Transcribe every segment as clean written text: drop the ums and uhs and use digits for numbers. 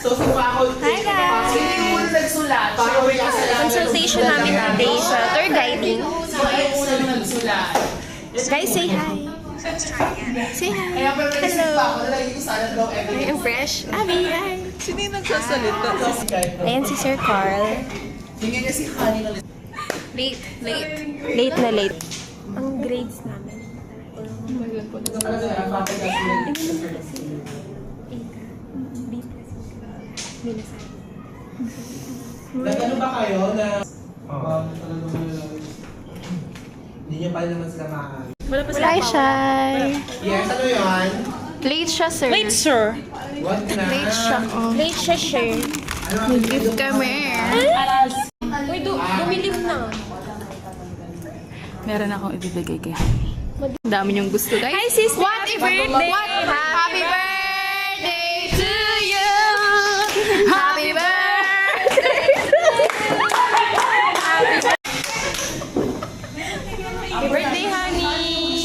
So, sumahod Hi guys! Hindi mo nagsulat. Para may kasalanan. Consultation namin today sa tour guiding. So, ayaw mo na nagsulat. Guys, say hi! Say hi! Kaya pero naisip pa ako na lagi ko sana daw everything. Yung fresh. Abby, hi! Sino yung nagsasalita? Ayan si Sir Carl. Tingnan niya si Honey na Late. Late na late. Ang grades namin. Nag-ano ba kayo na... Hindi niyo pa naman sila mahal. Hi, Shai! Yes, ano yun? Late siya, sir. Late, sir. What na? Late siya, sir. Gift kami. Uy, dumilim na. Meron akong ibibigay kay Honey. Ang dami niyong gusto, guys. Hi, sis! Happy birthday! Happy birthday to you! Happy birthday! Happy birthday, honey!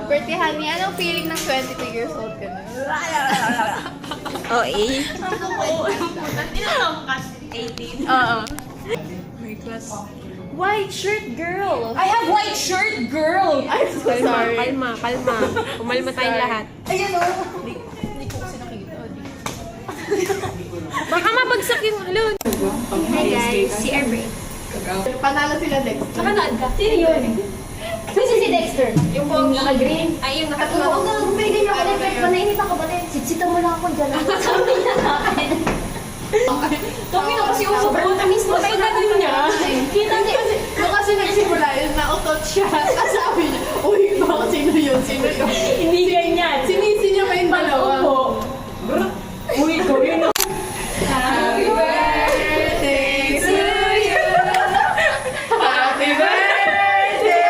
Birthday, honey, anong feeling ng 22 years old ka na? Oh, eh? Oo. White shirt girl! I have white shirt, girl! I'm so sorry. Kalma. Umalma tayong lahat. Ayan o! Baka mabagsak yung halon. Hi guys, si Airbray. Panalo sila Dexter. Nakanood ka? Sino yun? Sino si Dexter? Yung naka-green? Ay, yung naka-tulog. Oo nga, bigay niyo ako ng pet ko. Nainit ako ba? Sitsitan mo lang ako dyan. Sabi niya sa akin. Kami na kasi yung sobrang tamis mo. Kaya ganun niya. Kita niya kasi, nung kasi nagsimula yun, nautot siya. Tapos sabi niya, uy, baka sino yun? Sino yun? Hindi ganyan. Sinisi niya pa yung dalawa. Uy, ikaw yun. Happy birthday to you. Happy birthday.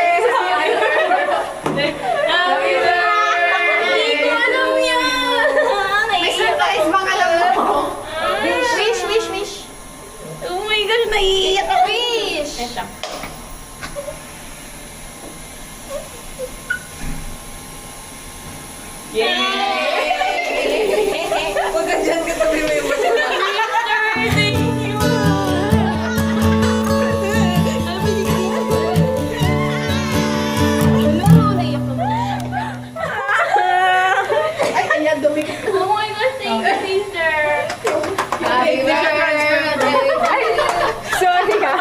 Happy birthday. Hindi ko alam yan. May surprise bang alam mo? Wish. Oh my gosh, naiiyak ako. Wish. Huwag ka dyan katabi mo yung Ay, ayan, dumi. Oh my gosh, thank you, sister. Happy birthday. Sorry ka.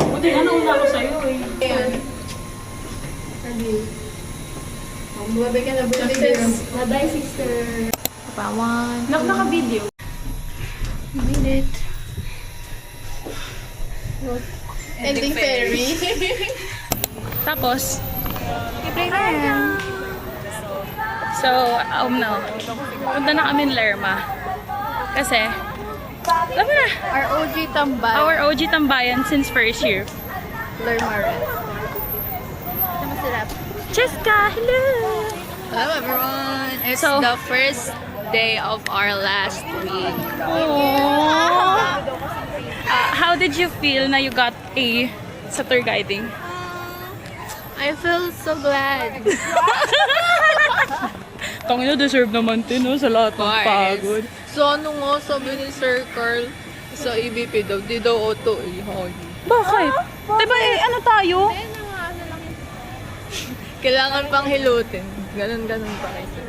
Buti nga nauna ako sa'yo eh. Buwabay ka na birthday girl. Bye-bye, sister. Pawan. Naka-video. Minute. Ending fairy. Tapos, I-play na yan. so, no. Punta na kami ng Lerma. Kasi, alam mo na, Our OG tambay. our OG tambayan since first year. Lermaren. Sama sila. Cheska, hello! Hello everyone. It's So- the first day of our last week. How did you feel na you got A sa tour guiding? I feel so glad. Tangina, deserve naman din, no? Sa lahat ng pagod. So ano nga sabi ni Sir Carl sa EBP daw, di daw auto Bakit? Diba ano tayo? Kailangan pang hilutin. Ganun pa kay Sir.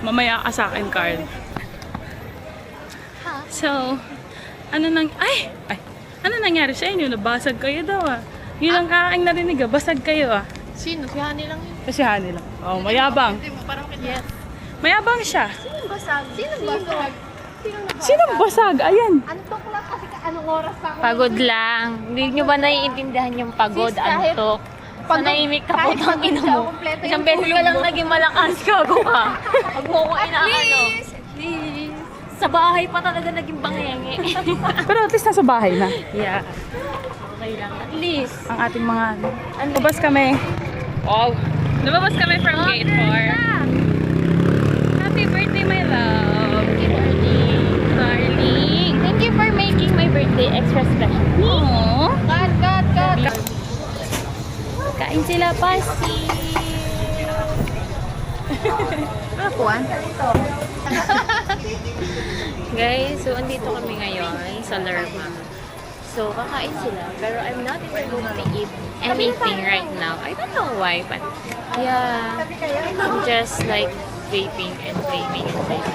Mamaya ka sa akin, Carl. So, ano nangyari sa inyo? Nabasag kayo daw ah. Yun ang aking narinig ah, basag kayo ah. Sino? Si Honey lang yun. Kasi Honey lang. Oh, mayabang. Hindi mo parang yes. Mayabang siya. Sino basag? Sino basag? Sinong basag? Ayan. Antok lang kasi anong oras pa ako. Pagod lang. Hindi nyo ba naiintindihan yung pagod, Sis, kahit- antok? Manahimik ka po ng ina mo. kompleto Isang yung beses ka lang tulog mo. naging malakas, gago ka. Huwag mo ko inaano. Please. Sa bahay pa talaga naging bangenge. Pero at least nasa bahay na. Yeah. Okay lang. At least. Ang ating mga lumabas kami. Wow. Lumabas kami from gate 4. Happy Happy birthday, my love. Happy birthday. Darling. Thank you for making my birthday extra special. Aww. God. Kain sila pasti. Kakuan? Guys, so andito kami ngayon sa Lerma. So, kakain sila. Pero I'm not able to eat anything right now. I don't know why, but yeah. I'm just like vaping and playing and playing.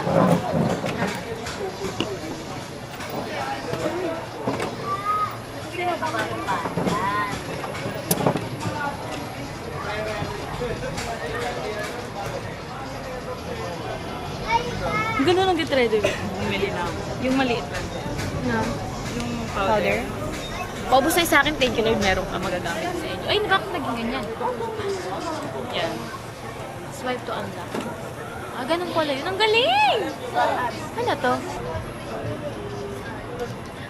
Ganun ang gitry din. Bumili na ako. Yung maliit lang. No. Yung powder. Paubos na sa akin, thank you Lord, meron ka magagamit sa inyo. Ay, bakit naging ganyan? Yan. Swipe to unlock. Ah, ganun pala yun. Ang galing! Ano to?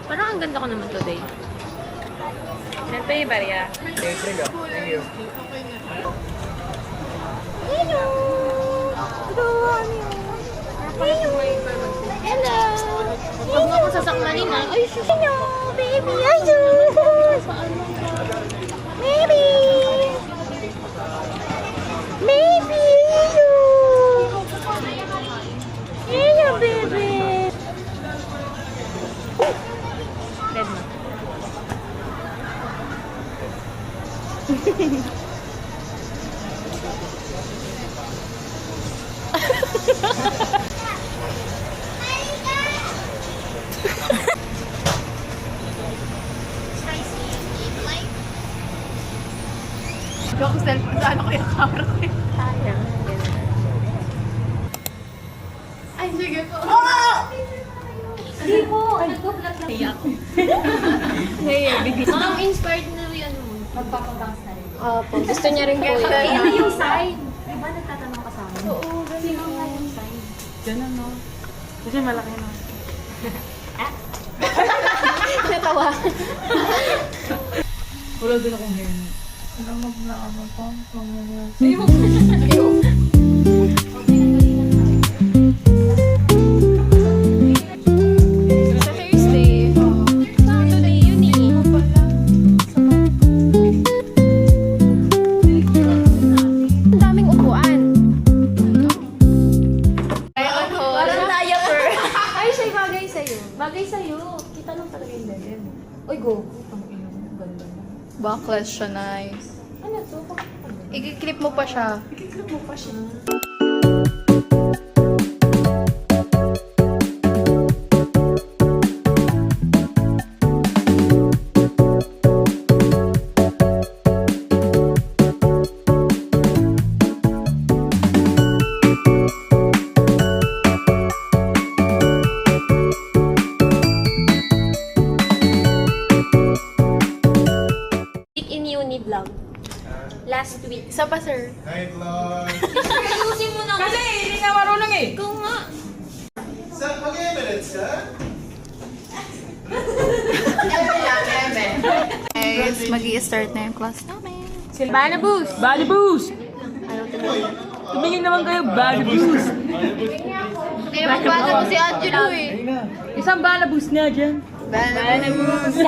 Parang ang ganda ko naman today. Ganito yung barya. Hello! Hello! Huwag mo akong sasaklanin ha. Ay, hello! Baby! Hello! Baby! Baby! Hello! Hello, baby! Red mo. Ako cellphone sa ano ko yung camera ko yun. Ay, sige po. Hindi po. Nag-vlog lang. Ang inspired na yan mo. Magpapabangs na rin. Opo, gusto niya rin po yun. Ano yung sign? Diba nagtatanong ka sa akin? Oo, sino nga yung sign? Ganun, no? Kasi malaki na. Natawa. Wala din akong hair. Sa Thursday. Saturday yun eh. Ang daming upuan. Parang diaper. Ay, siya bagay sa'yo. Bagay sa'yo. Kita lang talaga yung level. Uy, go. Ang ganda na. Backless siya, nice. Ano to? I-clip mo pa siya. Ikiklik mo pa siya. In uni vlog. Last week. Isa pa, sir. Night vlog. Ayusin mo na. Kasi hindi nga marunong eh. Ikaw nga. Sa mag-Emirates ka? Guys, mag-i-start na yung class namin. Body boost! Body boost! Tumingin naman kayo, body boost! Eh, magbasa ko si Angelo eh. Isang bala boost na dyan. Bana boost.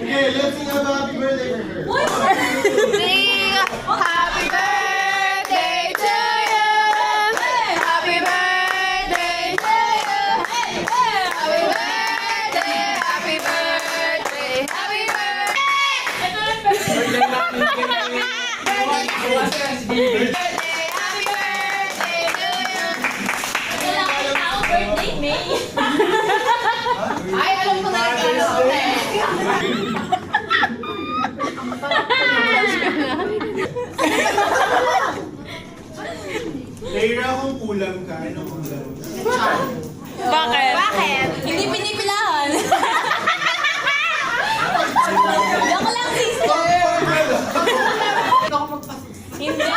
Okay, let's sing a happy birthday for her. Sing happy birthday to you. Happy birthday to you. Happy birthday, happy birthday, happy birthday. Ay, alam ko na Layra, kung kulang ka, ano kulang? Bakit? Bakit? Hindi pinipilahan. Joke lang, sister. Hindi.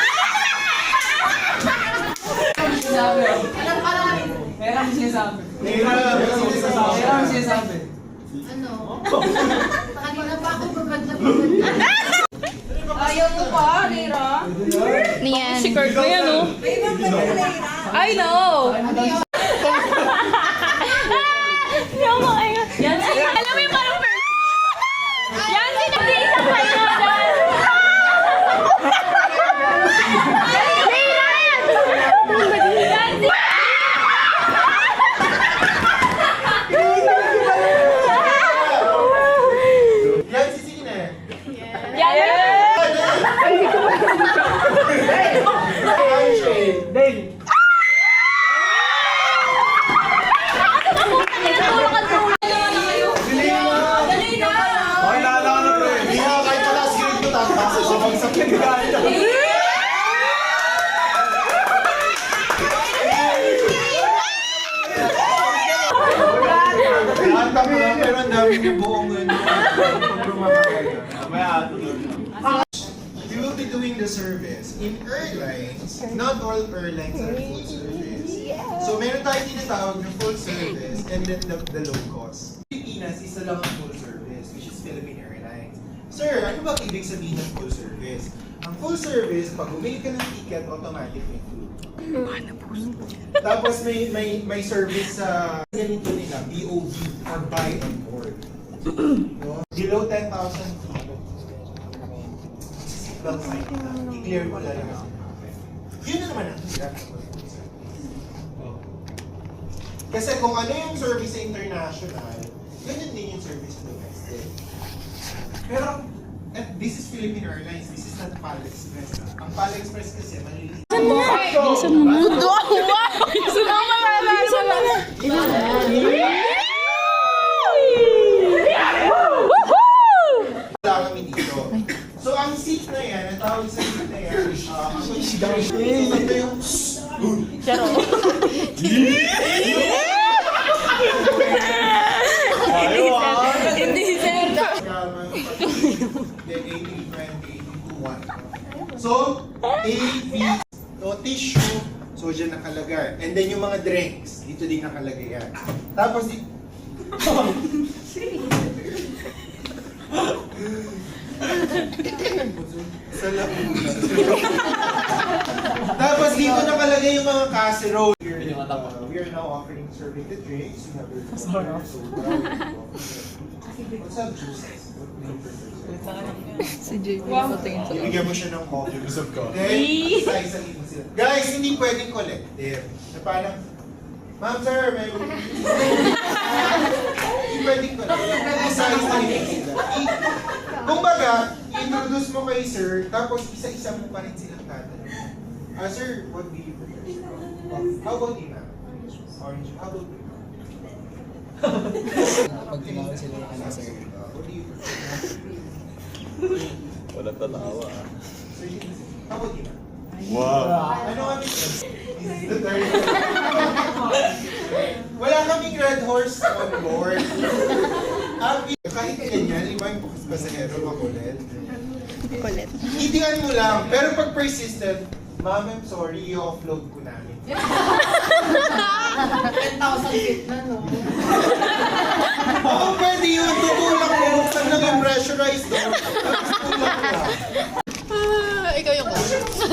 Layra, Kanina pa ako babad na Ayaw mo pa, Rira. Niyan. dark na yan, oh. I know! Yung mga ingat. Yan, alam mo yung parang first. Yan, sinag-iisa kayo dyan. Yan, sige na. Ay, naalala ko na pre. Hindi nga kahit wala script ko, tapos sa bagsak na gagawin. Kanta mo lang, pero ang dami yung buong We will be doing the service. In airlines, not all airlines are full service. So meron tayong tinatawag na full service and then the low cost. Pilipinas, isa lang ang full service, which is Philippine Airlines. Sir, ano ba ibig sabihin ng full service? Ang full service, pag bumili ka ng ticket, automatic may food. Tapos may service sa ganito nila, BOB or buy on board. No? Below 10,000 seatbelt sign na, i-clear mo lalabas yung profit. Yun na naman ang hirap. Kasi kung ano yung service sa international, ganyan din yung service sa domestic. Pero, this is Philippine Airlines, this is not PAL Express. Ang PAL Express kasi, maliliit. Wala kami dito. So, ang seat na yan, ang tawag sa seat na yan, ito yung Hindi, sir. So, AP, so tissue, so dyan nakalagay. And then yung mga drinks, dito din nakalagay yan. Tapos, sa launa. Tapos dito nakalagay yung mga casserole. We are now offering serving the drinks. We have your soda. What's up, juices? Si JP wow. Tingin sa Ibigyan mo siya ng coffee. Then, isa-isahin mo sila. Guys, hindi pwedeng collective. Na parang, ma'am, sir, may... Hindi pwedeng collective. Isa-isahin mo sila. Kumbaga, introduce mo kay sir, tapos isa-isa mo pa rin silang tatanong. Sir, what do you prefer? How about you, ma'am? Orange. How about you, ma'am? Pag tinawag sila yung ano sir. What do you prefer? Walang talawa. Sir, how about you, ma'am? Wow. Ano kami? This is the third. Wala kaming red horse on board. Kahit ganyan, iba yung pasahero, makulit. Kulit. Itian mo lang, pero pag persistent, ma'am, I'm sorry, i-offload ko namin. 10,000 feet na, no? Oo, pwede yun, tutulak mo, buksan lang yung pressurized door. Tapos tulak lang. Ikaw yung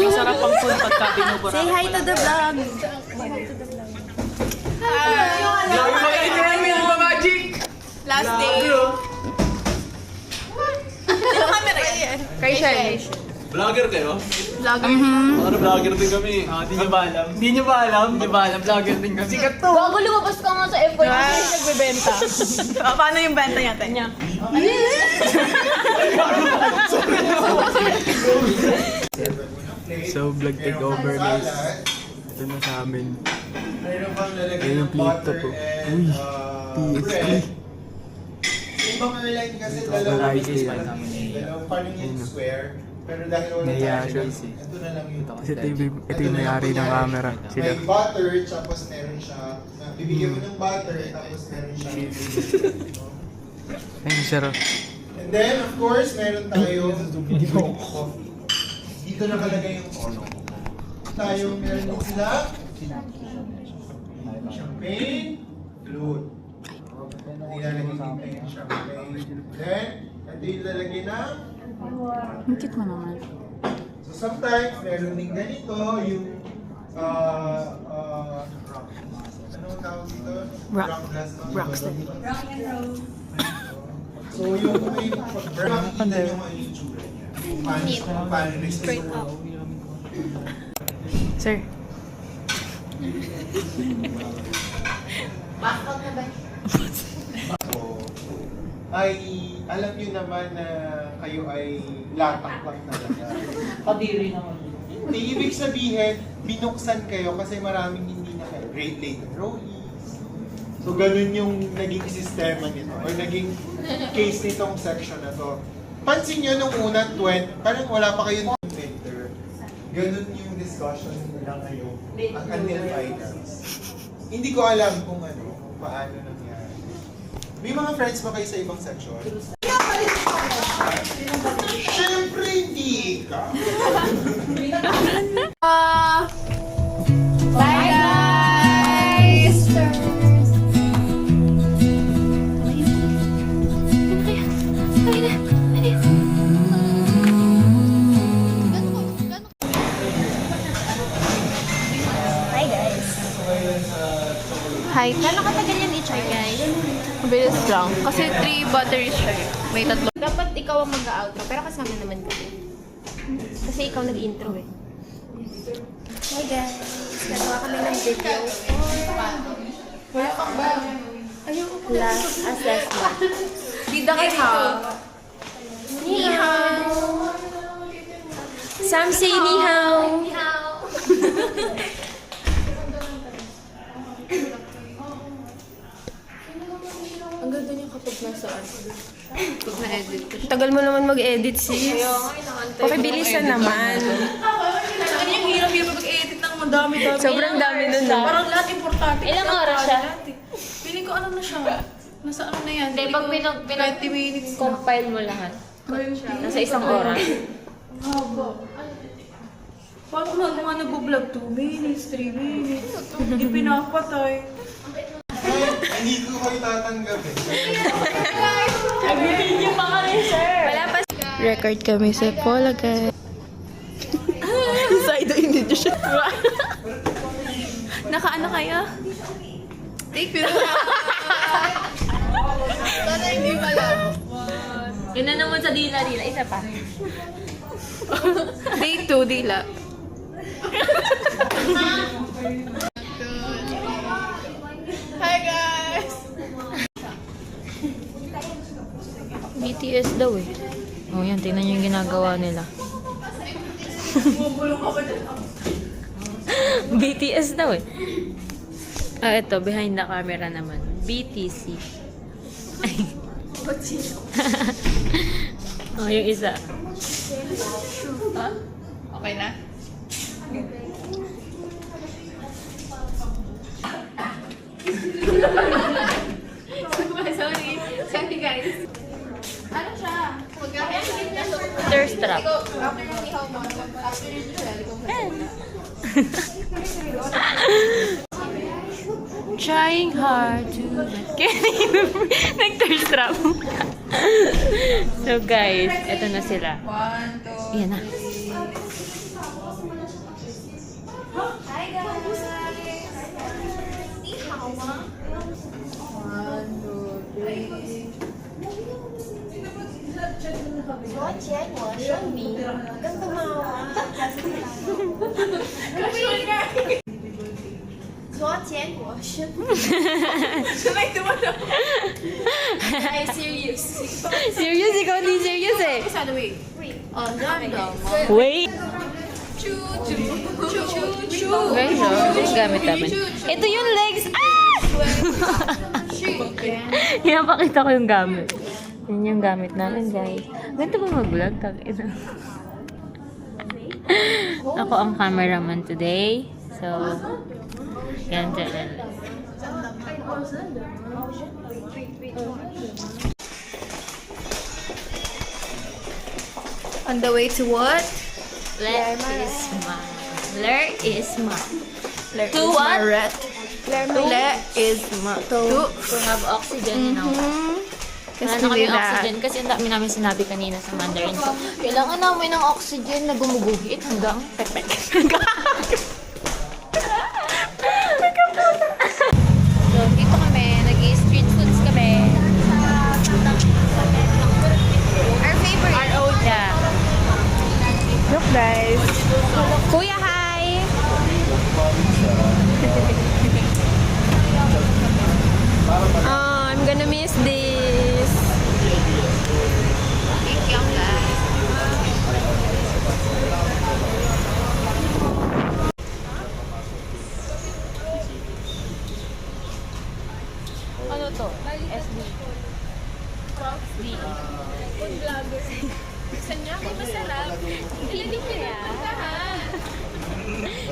Masarap ang food pagka binubura. Say hi to the vlog. last day. Yung camera yan. Kay Shelly. Vlogger kayo? Vlogger. Ano vlogger din kami? Hindi nyo ba alam? Hindi nyo ba alam? Vlogger din kami. Sikat to! Gago, lumabas ka nga sa F1 kasi nagbebenta. Paano yung benta niya, te? So, vlog takeover guys. Ito na sa amin. Mayroon kang lalagyan Ayun ng yung plate butter po. and Uy, bread. TXT. Yung mga airline kasi Ito, dalawang variety. dalawang parang yung Ayun. square. Pero dahil wala Nahiya tayo, siya. ito na lang yun. Kasi ito yung may-ari ng camera. Sila. May butter, tapos meron siya, bibigyan mo ng butter, tapos meron siya. Ayun, sarap. And then, of course, meron tayo coffee. Dito nakalagay yung tono. Tayo, meron din sila champagne, flute. Ilalagay din tayo yung champagne. Then, ito yung lalagay na Ang cute mo naman. so So sometimes, meron din ganito, yung anong tawag dito? Rock glass. So yung may makikita nyo mga itsura niya. Paano Straight up. Sir. So, ay alam niyo naman na kayo ay latak lang talaga. Kadiri naman. Hindi, ibig sabihin, binuksan kayo kasi maraming hindi na kayo. Late enrollees. So, ganun yung naging sistema nito or naging case nitong section na to. Pansin nyo nung una, parang wala pa kayong winter. Ganun yung discussion nila ngayon until finals. Hindi ko alam kung paano nangyari. May mga friends ba kayo sa ibang section? Siyempre hindi ka! Bye guys! Hi. Gano'ng katagal yan i-charge, guys? Mabilis lang. Kasi 3 batteries siya. May 3. Dapat ikaw ang mag-outro, pero kasama naman kami. Kasi ikaw nag-intro eh. Hi guys! Nagawa kami ng video Wala kang ba? last assessment. Dida kay ha. Ni hao! Some say ni hao! Ang ganda niya kapag nasa pag na-edit ko siya. Tagal mo naman mag-edit, sis. Pakibilisan naman. Ano yung hirap-hirap mag-edit ng madami-dami. Sobrang dami nun na. Parang lahat importante. Ilang oras siya? Feeling ko ano na siya. Nasa ano na yan? Hindi, pag 20 minutes na. compile mo lahat. Nasa isang oras. Haba. Paano nga mga nag-vlog? 2 minutes, 3 minutes. Hindi pinapatay. Hindi ko kayo tatanggapin. Wala pa. Record kami sa Pola, guys. Side hindi siya. Nakaano kayo? Take me. Sana hindi pala. Yun na naman sa dila-dila. Isa pa. Day 2, dila. Hi guys! BTS daw eh. Oh, yan. Tingnan niyo yung ginagawa nila. BTS daw eh. Ah, ito. Behind the camera naman. BTC. Ay. Oh, yung isa. Okay na? Sorry. Sorry guys. Ano siya? Magkakasin niya so Thirst trap. after ng ihaw mo, after yung duel, Trying hard to nag-thirst trap. So guys, eto na sila. 1, 2, Yan na. Hi guys! Ihaw mo? 1, 2, 3. 昨天我生病，跟个猫啊。昨天我生病。 Sabay tumalo. Ay, serious. Serious? Ikaw hindi serious eh. Isa the way. Oh, no. Wait. Choo, choo. Choo, choo. Guys, oh, ito yung gamit namin. Ito yung legs. Ah! Pinapakita ko yung gamit. Yan yung gamit namin, guys. Ganito ba mag-vlog? Ako ang cameraman today. So, yan dyan. On the way to what? Learn is mine. Learn is mine. To what? Le is ma. To have oxygen in our Wala na kami oxygen kasi ang dami namin sinabi kanina sa Mandarin ko. Kailangan namin ng oxygen na gumuguhit hanggang pepek. So, dito kami. Nag-street foods kami. Our favorite. Our old. Yeah. Look guys. Kuya, hi! Oh, I'm gonna miss this. Thank you, guys. Ano to? SD. SD. Food vlogger. Gusto niya? Ay, masarap. Hindi kuya.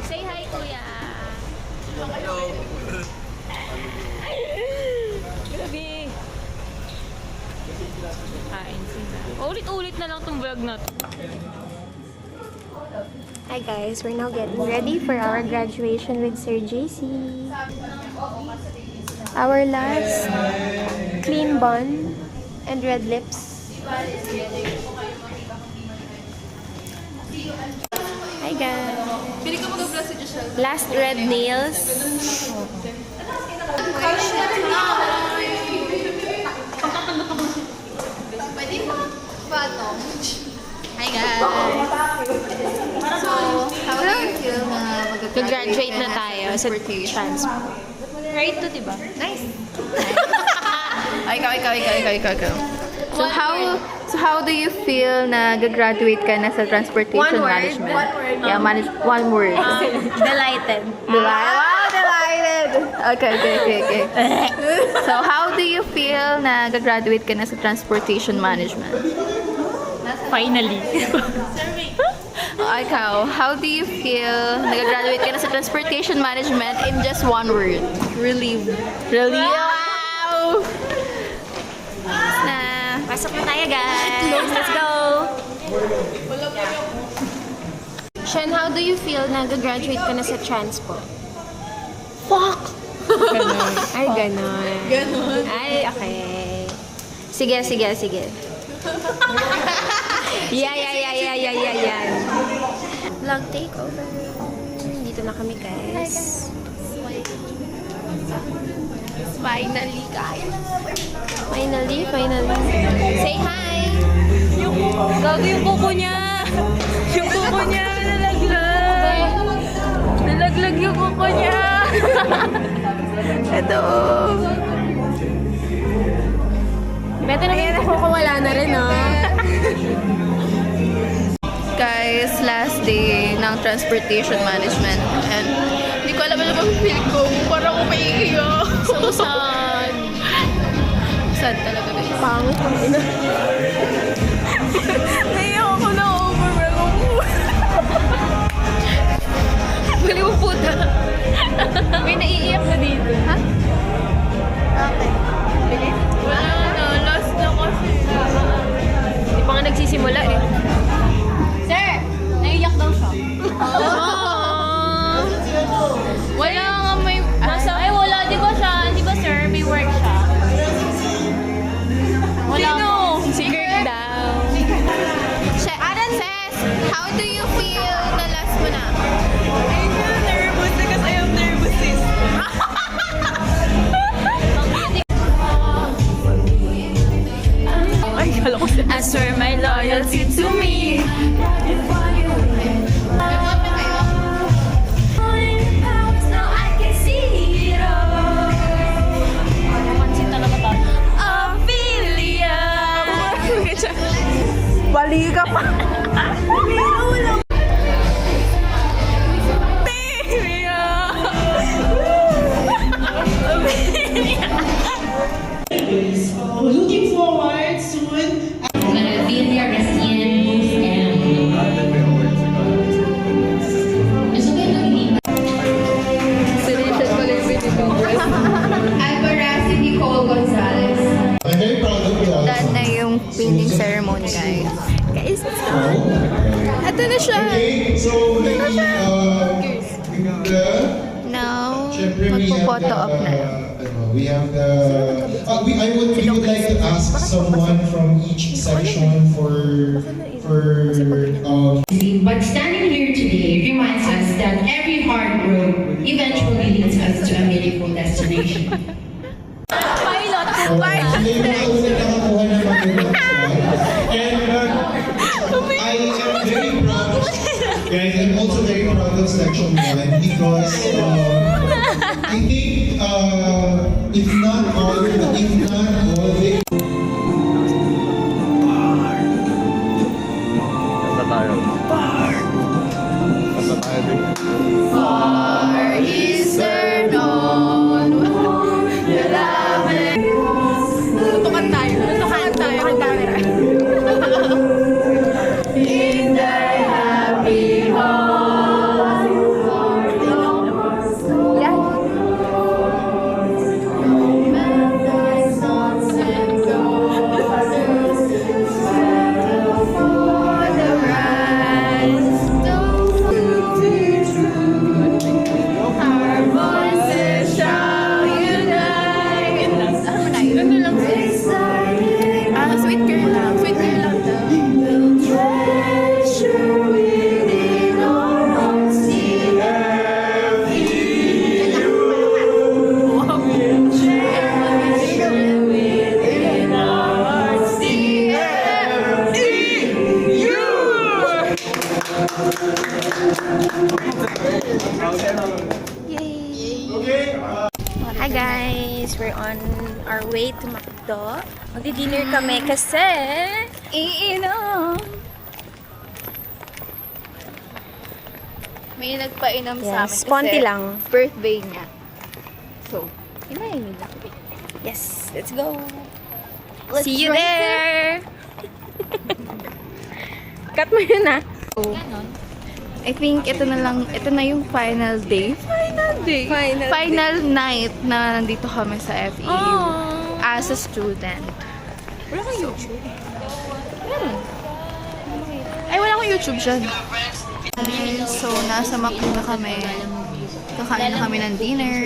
Say hi, kuya. Grabe. Kain sila. Ulit-ulit na lang tong vlog na to. Hi guys, we're now getting ready for our graduation with Sir JC. Our last clean bun and red lips. Hi guys. Last red nails. Hi guys! So, how do you feel na mag-graduate na tayo sa transport? Right to, diba? Nice! Ikaw. So how do you feel na gagraduate ka na sa transportation management? Yeah, one word. Delighted. Wow, delighted! Okay. So how do you feel na gagraduate ka na sa transportation management? Finally! Ikaw, how do you feel nag-graduate ka na sa transportation management in just one word? Relieved. Wow! Na. Pasok na tayo guys. Let's go. Shen, how do you feel na gagraduate ka na sa transpo? Fuck! Ganon. Ay, ganon. Ay, okay. Sige. Yeah. Vlog takeover. Dito na kami, guys. Finally, guys. Finally. Say hi! Gago yung kuko niya! Nalaglag! Nalaglag yung kuko niya! Ito. Beto na yung kuko, wala na rin, no? Guys, last day ng transportation management. And hindi ko alam ano bang feel ko. Parang umiiyak. So sad! Sad talaga, guys. Pangit ang ina. Naiyak ako na overwhelm ako. Bali mo puta! May naiiyak na dito. Ha? Okay. Bilis? Wala na, last na kasi. Di pa nga nagsisimula eh. Sir! Naiiyak daw siya. Wala nga may... Ay, wala. Di ba siya? Di ba sir? May work siya. Wala. Secret daw. Aran says, how do you feel na last mo na? I swear my loyalty to me. Bali ka pa. Looking forward soon. Alvarez Nicole Gonzalez. I'm very proud of you all. Done na yung painting ceremony, guys. Guys, ito na siya. Okay, so maybe Now, magpo-photo op na. We have the. We would like to ask someone from each section for. But standing here today reminds us that every hard road eventually leads us to a meaningful destination. Hindi mo ako na nakakuha ng magandang spot. And I am very proud, guys, I'm also very proud of Section 1 because I think if not all, they Kanta tayo. Kanta tayo din. Tutukan tayo. Tutukan tayo. Sweet girl lang. Sweet girl lang daw. Hi guys! We're on our way to McDo. Magdi-dinner kami kasi iinom. May nagpainom sa amin Yes, kasi konti lang. birthday niya. So, inainin lang. Yes, let's go! Let's See you drink there! Cut mo yun ah. I think ito na yung final day. Final night na nandito kami sa FEU as a student. Wala kang YouTube. Ay, wala akong YouTube dyan. So, nasa McDo na kami. Kakain na kami ng dinner.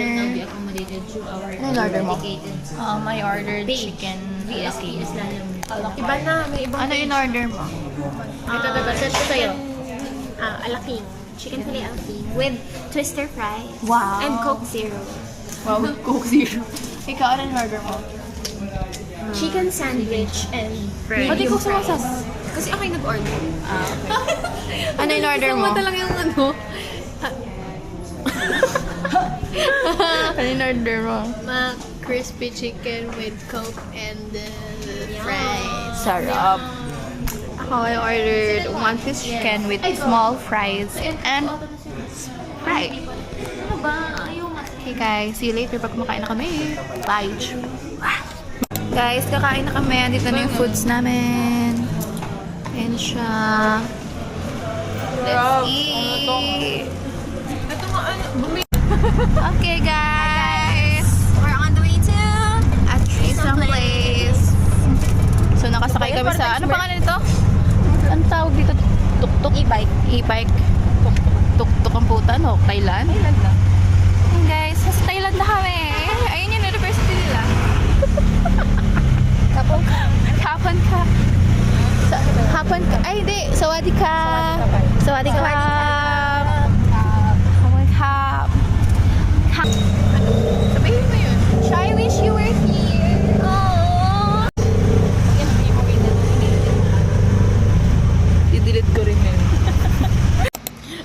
Ano yung order mo? I ordered chicken alaki. Iba na, may ibang Ano yung order mo? ito ko sa'yo. Alaki. Chicken filet alaki. With twister fries. Wow. And Coke Zero. Wow, Coke Zero. Ikaw, ano yung order mo? Chicken sandwich and Ba't ikaw sumasas? Kasi ako yung nag-order. Ano yung order mo? lang yung ano. Ano yung order mo? Crispy chicken with Coke and fries. Sarap. Ako, I ordered one piece chicken with small fries and Sprite. Okay guys, see you later pag kumakain na kami. Bye. Guys, kakain na kami. Andito na yung foods namin. Ayan siya. Let's eat. Okay guys. We're on the way to At isang place. So nakasakay kami sa, ano pangalan nito? Ang tawag dito? Tuk-tuk? E-bike. E-bike. Tuk-tuk ang puta, no? Thailand? Thailand lang. Hey guys, sa Thailand na kami. Ayun yung university nila. Hapon ka. Hapon ka. Ay, hindi. Sawadee ka. Sawadee ka. Hapon ka. Sabihin mo yun. I wish you were here. Aww. I-delete ko rin yun.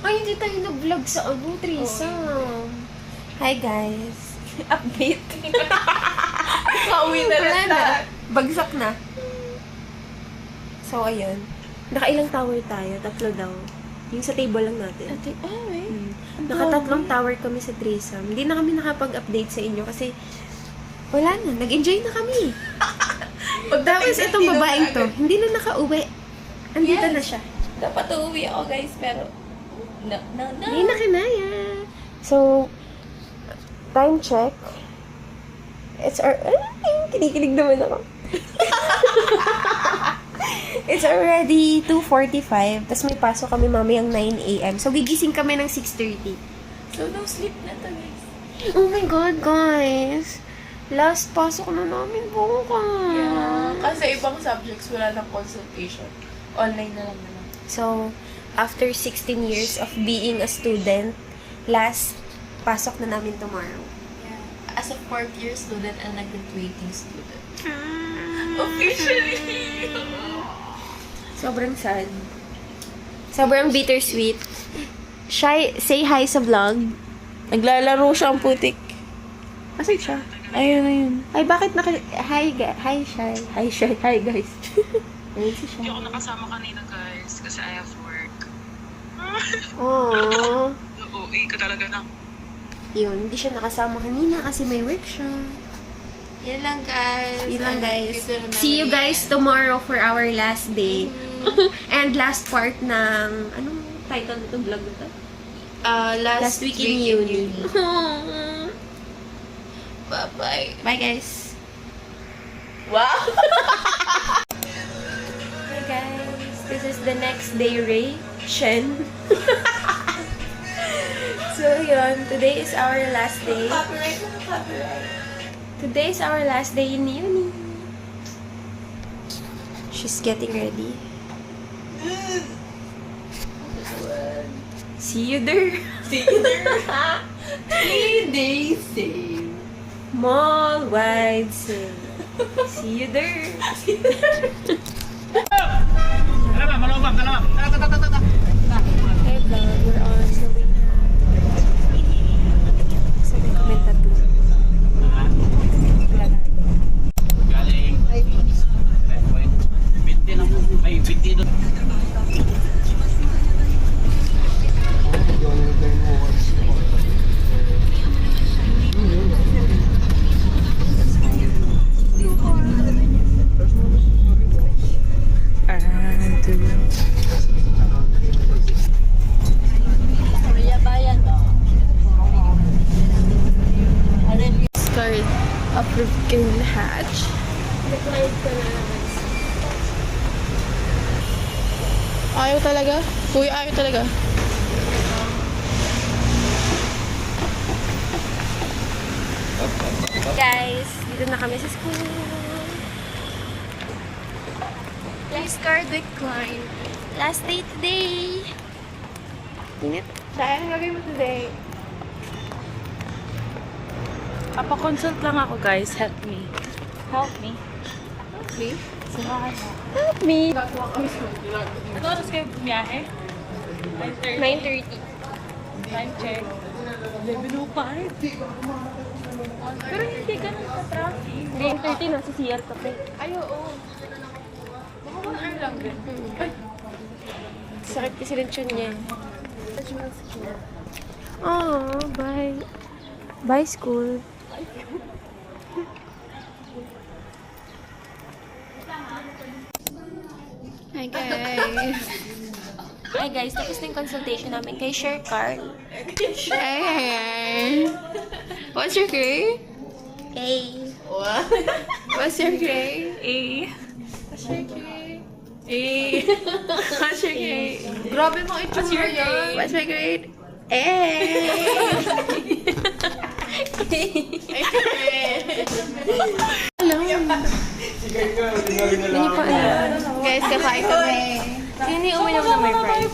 Ay, hindi tayo nag-vlog sa Trisa. Hi guys. Update. Pauwi na Wala na. Bagsak na. So, ayun. Nakailang tower tayo? 3 daw. Yung sa table lang natin. Nakatatlong tower kami sa threesome. Hindi na kami nakapag-update sa inyo kasi wala na. Nag-enjoy na kami. Tapos itong babaeng to, hindi na nakauwi. Andito na siya. Dapat uuwi ako guys, pero no. Hindi na kinaya. So, time check. It's our... Kinikilig naman ako. It's already 2:45. Tapos may pasok kami mamayang 9 a.m. So, gigising kami ng 6:30. So, no sleep na to guys. Oh my God, guys. Last pasok na namin bukas. Yeah. Kasi ibang subjects wala ng consultation. Online na lang naman. So, after 16 years of being a student, last pasok na namin tomorrow. Yeah. As a 4th year student and nag-graduating student. Officially! Sobrang sad. Sobrang bittersweet. Shy, say hi sa vlog. Naglalaro siya ang putik. Kasi siya. Ayun. Ay, bakit hi, hi, Shy. Hi, Shy. Hi, guys. Ayun si Shy. Hindi ako nakasama kanina, guys, kasi I have work. Aww. OA ka talaga na. Yun, hindi siya nakasama kanina kasi may work siya. Yan lang, guys. Yun lang, guys. Dito na See you namin. guys tomorrow for our last day. And last part ng, anong title nito vlog nito? Last Last week in uni. Bye-bye. Bye, guys. Wow! Hey, guys. This is the next day, Ray. Shen. So, yun. Today is our last day. Today is our last day in uni. She's getting ready. See you there. See you there. 3 days sale. Mall wide sale. See you there. Hey vlog, we're on the way now. Sabi kami tatlo. Galing. Binti lang. Ay, binti doon. Card approved kay Hatch. Declined ko na naman. Ayaw talaga? Kuya, ayaw talaga. Guys, dito na kami sa school. Please card decline. Last day today. Init. Saan gagawin mo today? Papa-consult lang ako, guys. Help me. Help me. Please? Samahan mo. Help me. Ano oras kayo bumiyahe? 9:30. Time check. 11:05. Pero hindi ganun sa traffic. 9:30 na sa CR Cafe. Ay, oo. Baka 1 hour lang din. Ay, Sakit kasi rin siya niya. Oh, bye. Bye, school. Hi guys. Hi guys, tapos na yung consultation namin kay Share Carl. Hey. What's your grade? Hey. What's your grade? A. What's your grade? A. What's your grade? Grabe mo itsura yan. What's my grade? Hindi niyo pa alam. Guys, kakain kami. Sino yung uminom na may price?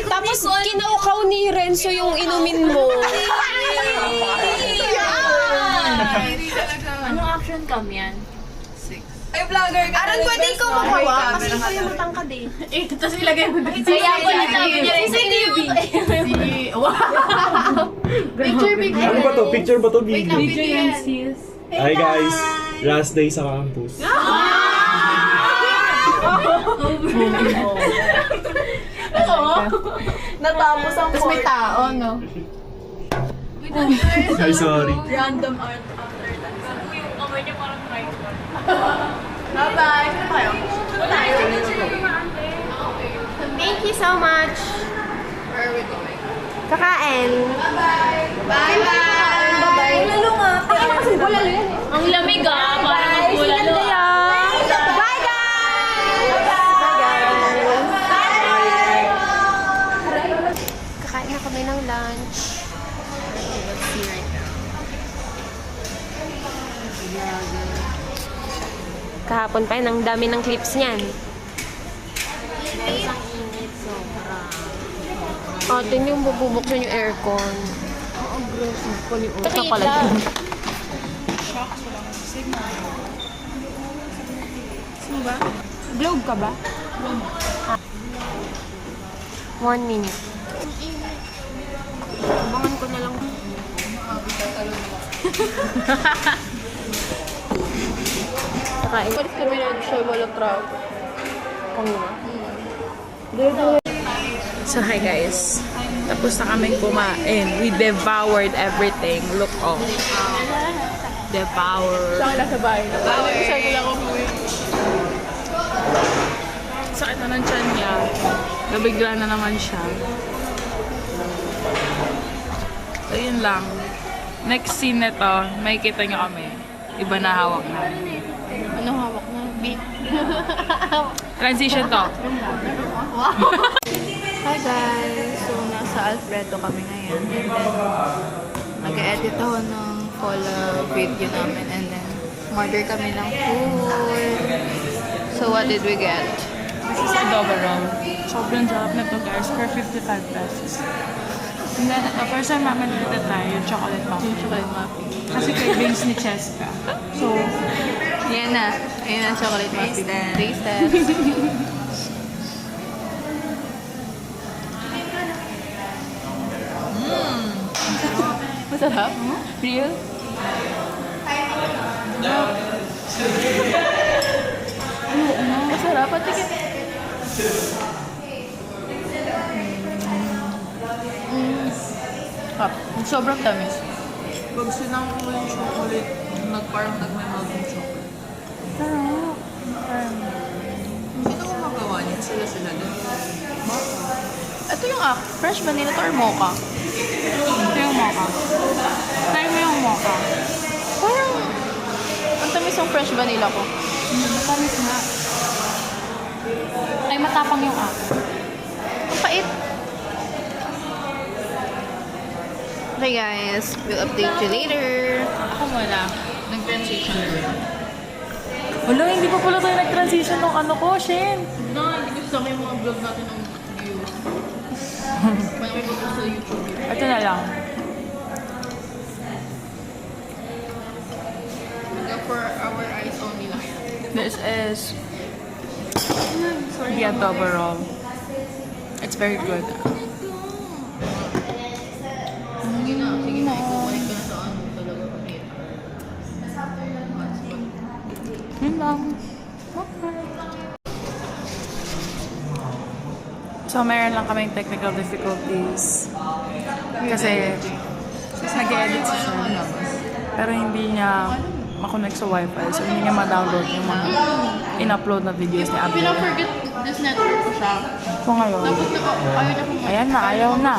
Tapos kinaukaw ni Renzo yung inumin mo. Anong action cam yan? Ay, vlogger ka. Aran, pwede ikaw magawa kasi ikaw yung matangkad eh. Tapos ilagay mo dito. Kaya ako nagsabi niya rin sa TV. Picture. Ano ba to? Picture ba to? Video? Video yan, sis. Hi guys! Last day sa campus. Natapos ang Tapos may tao, no? Ay, sorry. Random art after that. Yung kamay niya parang tripod. Bye-bye. Sino kayo? Tayo. Thank you so much. Where are we going? Kakain. Bye-bye. Bye-bye. Bye-bye. Lalo nga. Ay, kasi bulalo yan eh. Ang lamig ah, parang magbulalo. Bye guys! Kakain na kami ng lunch. Let's see. Kahapon pa yun, ang dami ng clips niyan. Atin yung bubuksan yung aircon. Ito pala yun. Sino ba? Globe ka ba? 1 minute. Abangan ko na lang. Nakain. Palis kami na siya walang trago. Kanina. So, hi guys. Tapos na kaming kumain. We devoured everything. Look, oh. Devoured. Saan ka sa bahay? Saan ko lang ako Sakit na ng tiyan niya. Nabigla na naman siya. So, yun lang. Next scene nito, makikita niyo kami. Iba na hawak na. Ano hawak na? Beat. Transition to. Hi guys! So, nasa Alfredo kami ngayon. And then, nag-edit ako ng fall video namin. And then, order kami ng food. So, what did we get? This is adobo roll. Sobrang sarap na to guys. For 55 pesos. And then, the first time namin dito tayo, yung chocolate muffin. Chocolate muffin. Kasi cravings ni Cheska. So, Yan na. Ayan na, chocolate muffin. Taste test. Masarap? Real? Masarap. Patikin. Sobrang tamis. pag sinama mo yung chocolate, parang nagmamag yung chocolate. Sarap. Sino gumagawa niya? Sila din. Ito yung fresh vanilla to or mocha? Ito yung mocha. Try mo yung mocha. Parang, ang tamis yung fresh vanilla ko. Matamis nga. Ay, matapang yung Ang pait. Okay guys, we'll update you later. Ako muna. Nag-transition na. Wala, hindi pa pala tayo nag-transition nung ano ko, Shen. No, hindi ko sa yung mga vlog natin ng views. May ipopost sa YouTube. Ito na lang. For our eyes only lang yan. This is the adobo roll. It's very good. Sige na, ikukunik ko na sa ano talaga ulit. Yun lang. So, meron lang kaming technical difficulties. Kasi, nag-edit siya. Pero hindi niya makonect sa wifi. So, hindi niya ma-download yung mga in-upload na videos ni Abby. Pina-forget this network ko siya. So, ngayon, Tapos ayaw niya kung ayan na, ayaw na.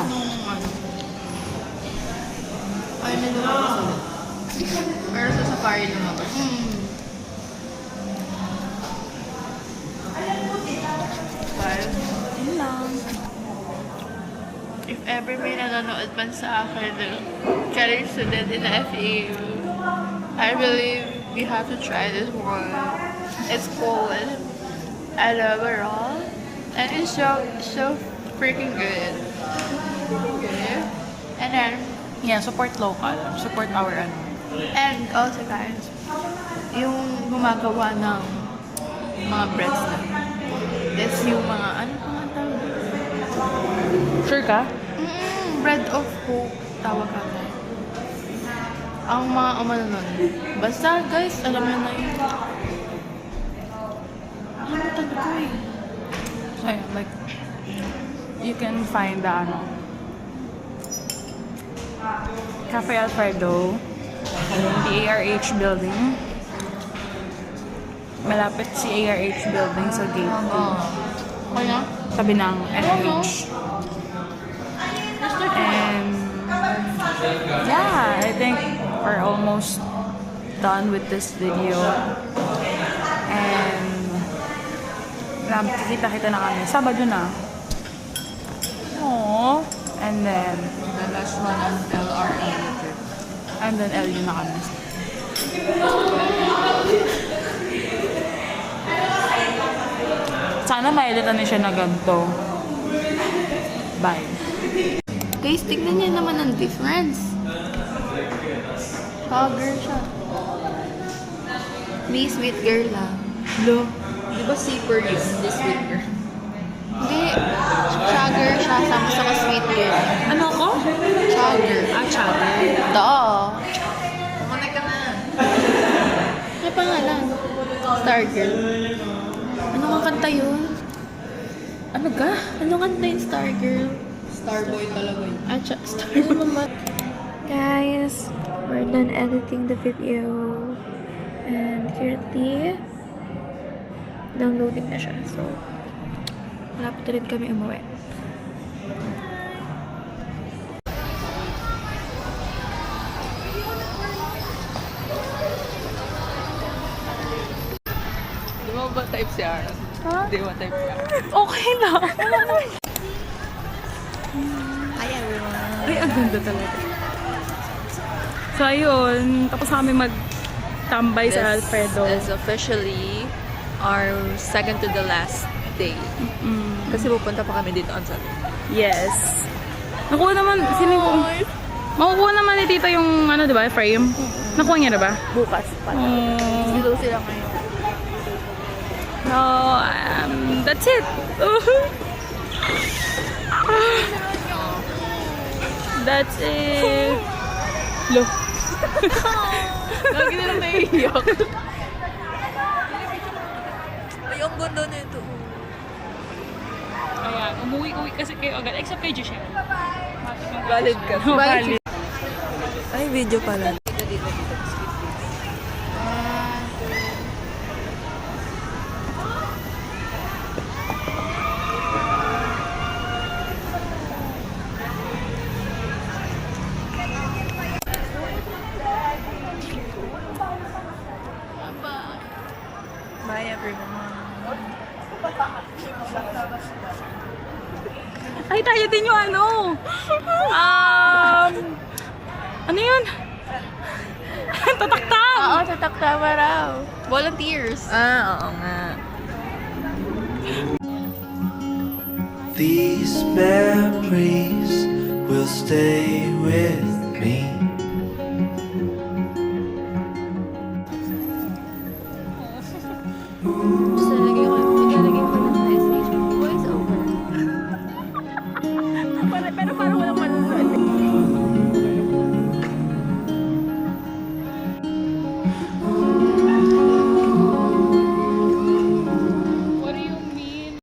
ayaw niya lumabas ulit. Pero sa Safari lumabas. Yun lang. If ever may nanonood man sa akin college student in the FEU, I believe we have to try this one. It's called adobo roll, and it's so freaking good. And then, Yeah, support local. Support our ano. and also guys, yung gumagawa ng mga breads na, is yung mga, ano pa nga tawag? Sure ka? Bread of hope, tawag ata. Ang mga umano nun. Basta guys, alam mo na yun. Nakalimutan ko eh. So, yeah, like, you can find the ano, Cafe Alfredo, the ARH building. Malapit si ARH building sa gate 2. Kaya? Sabi ng NH. And yeah, I think we're almost done with this video. And kita-kita na kami. Sabado na. Aww. And then the last one on LRE. And then LU na kami. Sana mailan na siya na ganito. Bye. Guys, tignan niyo naman ang difference. Sugar siya. May sweet girl lang. Lo. Di ba zipper yun? This sweet girl. Hindi. Sugar siya sama sa sweet girl. Ano ko? Sugar. Chowder. Doo. Kumana ka na. Ano pangalan? Star Girl. Ano nga kanta yun? Ano ka? Ano kanta yung Star Girl? Starboy talaga yun. Star Girl. Guys, we're done editing the video. And currently, downloading na siya. So, malapit na rin kami umuwi. Di mo ba type si Aaron? Ha? Di mo type si Aaron? Okay lang. Hi everyone. Ay, ang ganda talaga. So, ayun. Tapos na kami magtambay sa Alfredo. This is officially our second to the last day. Kasi pupunta pa kami dito on Sunday. Yes. Nakuha naman, makukuha naman ni Tita yung, ano, di ba, frame? Nakuha niya na ba? Bukas pa. Dito sila ngayon. So, that's it. That's it. Lo. Lagi nilang naiiyak. Ay, ang ganda nito. Ayan, umuwi-uwi kasi kayo agad. Except kay Joshua. Valid ka. Valid. Ay, video pala. Bye everyone. Ay, tayo din yung ano. Ano yun? Tataktam! Oo, tataktawa raw. Volunteers. Oo nga. These memories will stay